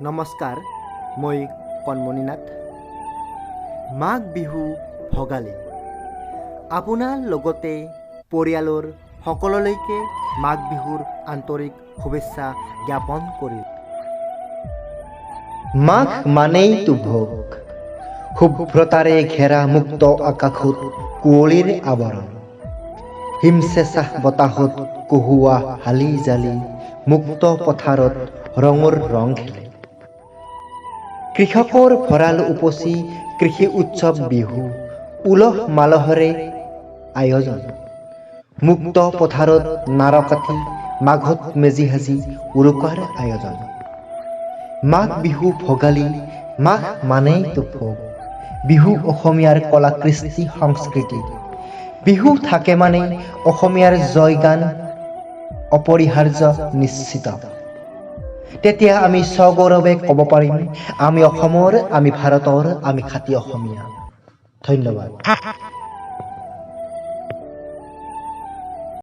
নমস্কাৰ, মই কণমণি নাথ। মাঘ বিহু ভোগালী। আপোনাৰ লগতে পৰিয়ালৰ সকলোলৈকে মাঘ বিহুৰ আন্তৰিক শুভেচ্ছা জ্ঞাপন কৰিল। মাঘ মানেইতো ভোগ, শুভ্ৰতাৰে ঘেৰা মুক্ত আকাশত কুঁৱলীৰ আৱৰণ, হিমচেঁচা বতাহত কহুৱা হালি জালি, মুক্ত পথাৰত ৰঙৰ ৰং খেলে। কৃষকৰ ভঁৰাল উপচি কৃষি উৎসৱ বিহু, উলহ মালহেৰে আয়োজন। মুক্ত পথাৰত নাৰ কাঠি মাঘত মেজি সাজি উৰুকাৰ আয়োজন। মাঘ বিহু ভোগালী, মাঘ মানেইতো ভোগ, বিহু অসমীয়াৰ কলা কৃষ্টি সংস্কৃতি। বিহু থাকে মানে অসমীয়াৰ জয়গান অপৰিহাৰ্য নিশ্চিত। তেতিয়া আমি সগৌৰৱে ক'ব পাৰিম, আমি অসমৰ, আমি ভাৰতৰ, আমি খাটি অসমীয়া। ধন্যবাদ।